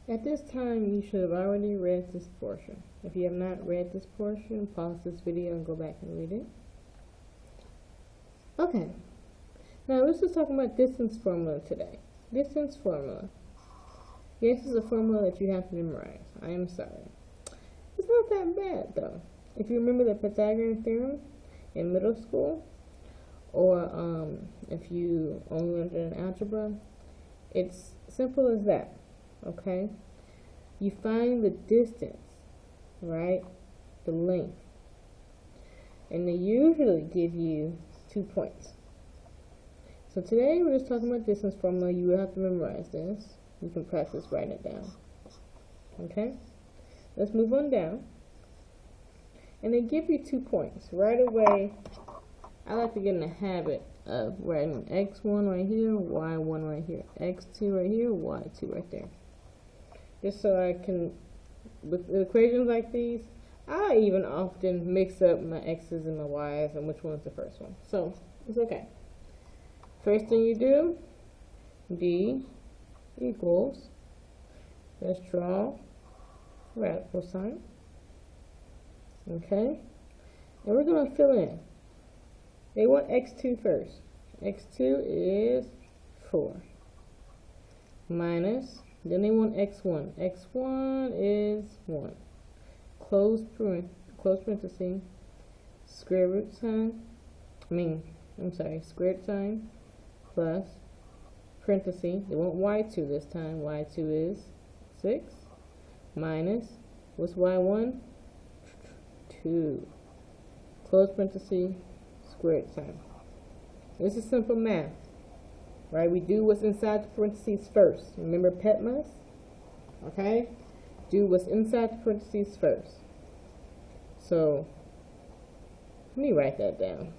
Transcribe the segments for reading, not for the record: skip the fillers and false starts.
At this time, you should have already read this portion. If you have not read this portion, pause this video and go back and read it. Okay, now let's just talk about distance formula today. Distance formula. This is a formula that you have to memorize. I am sorry. It's not that bad though. If you remember the Pythagorean theorem in middle school, or if you only learned it in algebra, it's simple as that. Okay, you find the distance, right? The length, and they usually give you 2 points. So today we're just talking about distance formula. You will have to memorize this. You can practice writing it down. Okay, let's move on down. And they give you 2 points right away. I like to get in the habit of writing x1 right here, y1 right here, x2 right here, y2 right there. Just so I can, with equations like these, I even often mix up my x's and my y's and which one's the first one. So it's okay. First thing you do, d equals, let's draw radical sign. Okay, and we're going to fill in. They want x2 first. x2 is 4 minus, then they want x1. x1 is 1. Close parenthesis, square root sign, square root sign, plus parenthesis. They want y2 this time. y2 is 6 minus, what's y1? 2. Close parenthesis, square root sign. This is simple math, right? We do what's inside the parentheses first. Remember PETMAS? Okay? Do what's inside the parentheses first. So, let me write that down,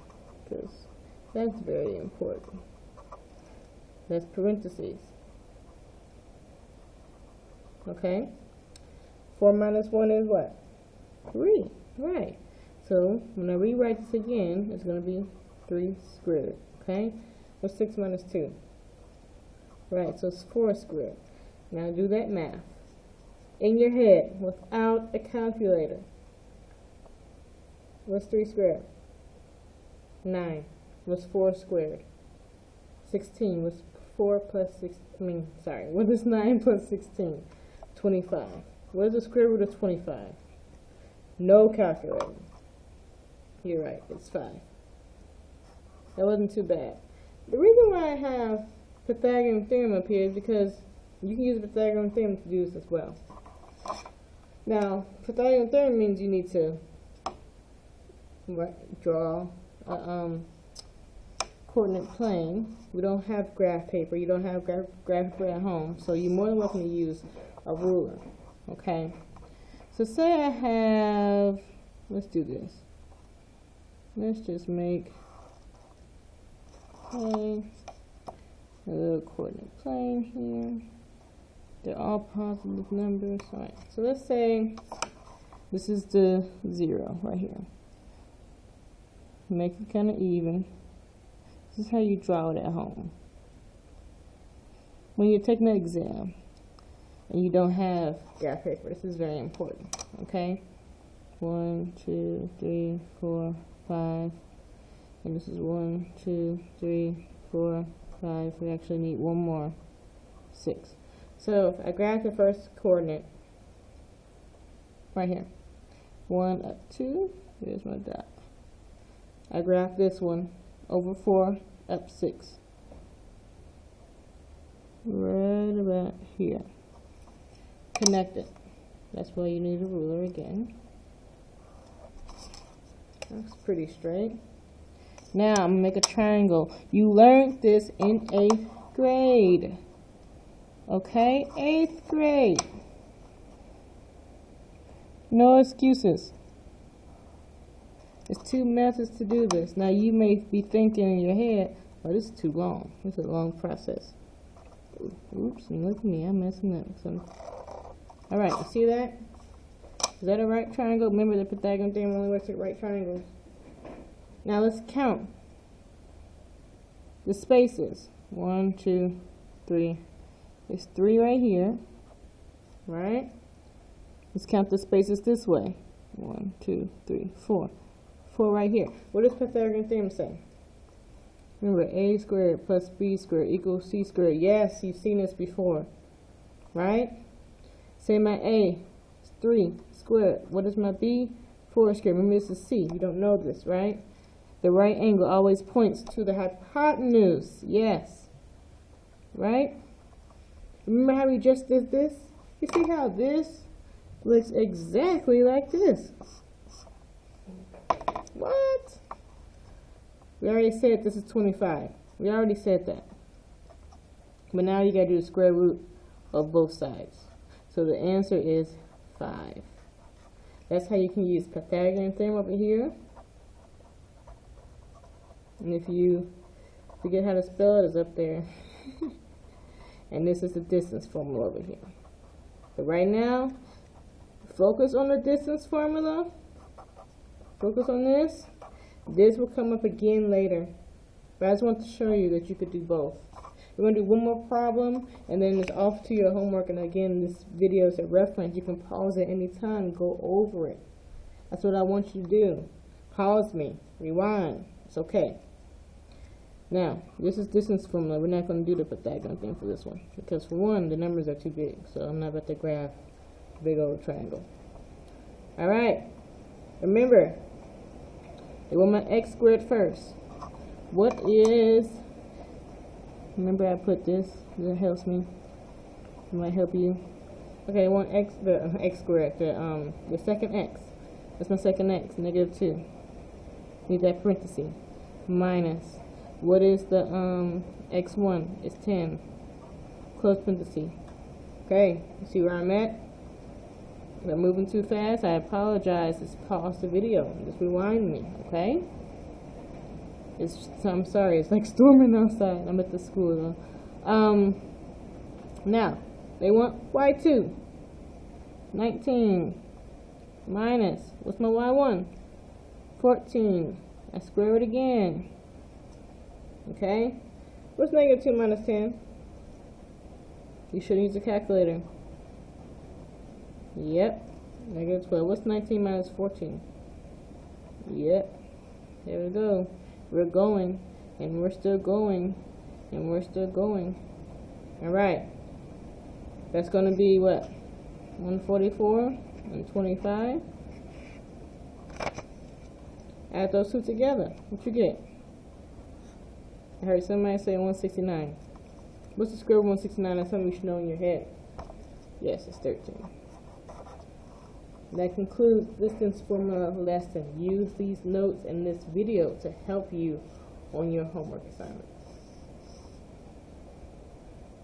because that's very important. That's parentheses. Okay? 4 minus 1 is what? 3. Right. So when I rewrite this again, it's going to be 3 squared. Okay? What's 6 minus 2? Right, so it's 4 squared. Now do that math in your head without a calculator. What's 3 squared? 9. What's 4 squared? 16. What's 4 plus 6? What is 9 plus 16? 25. What is the square root of 25? No calculator. You're right, it's 5. That wasn't too bad. The reason why I have Pythagorean theorem up here is because you can use the Pythagorean theorem to do this as well. Now, Pythagorean theorem means you need to draw a coordinate plane. We don't have graph paper. You don't have graph paper at home, so you're more than welcome to use a ruler. Okay? So say I have, let's do this. Let's just make a little coordinate plane here. They're all positive numbers. Alright, so let's say this is the 0 right here. Make it kind of even. This is how you draw it at home. When you're taking an exam and you don't have graph paper, this is very important. Okay? 1, 2, 3, 4, 5. And this is 1, 2, 3, 4, 5. We actually need one more. 6. So if I graph the first coordinate right here. 1 up 2. There's my dot. I graph this one over 4 up 6. Right about here. Connect it. That's why you need a ruler again. Looks pretty straight. Now I'm gonna make a triangle. You learned this in 8th grade. Okay? 8th grade. No excuses. There's 2 methods to do this. Now you may be thinking in your head, oh, this is too long. This is a long process. Oops, and look at me, I'm messing up. So, alright, you see that? Is that a right triangle? Remember the Pythagorean theorem only works with right triangles. Now let's count the spaces. 1, 2, 3. There's 3 right here. right? Let's count the spaces this way. 1, 2, 3, 4. 4 right here. What does Pythagorean theorem say? Remember, a squared plus b squared equals c squared. Yes, you've seen this before, right? Say my a is 3 squared. What is my b? 4 squared. Remember, this is c. You don't know this, right? The right angle always points to the hypotenuse. Yes. Right? Remember how we just did this? You see how this looks exactly like this. What? We already said this is 25. We already said that. But now you got to do the square root of both sides. So the answer is 5. That's how you can use Pythagorean theorem over here. And if you forget how to spell it, it's up there. And this is the distance formula over here. But right now, focus on the distance formula. Focus on this. This will come up again later. But I just want to show you that you could do both. We're going to do one more problem, and then it's off to your homework. And again, this video is a reference. You can pause it anytime, go over it. That's what I want you to do. Pause me, rewind. It's okay. Now, this is distance formula. We're not going to do the Pythagorean thing for this one. Because for one, the numbers are too big. So I'm not about to graph a big old triangle. Alright. Remember, I want my x squared first. What is... Remember I put this. That helps me. It might help you. Okay, I want the x squared. The second x. That's my second x. -2. Need that parenthesis. Minus. What is the x1? It's 10. Close parenthesis. Okay, you see where I'm at? If I'm moving too fast, I apologize. Just pause the video. Just rewind me, okay? I'm sorry, it's like storming outside. I'm at the school though. Now, they want y2. 19. Minus, what's my y1? 14. I square it again. Okay? What's -2 minus 10? You should use a calculator. Yep. -12. What's 19 minus 14? Yep. There we go. We're going, and we're still going, and we're still going. Alright. That's going to be what? 144 and 25. Add those two together. What you get? I heard somebody say 169. What's the square root of 169? That's something you should know in your head. Yes, it's 13. That concludes distance formula lesson. Use these notes in this video to help you on your homework assignment.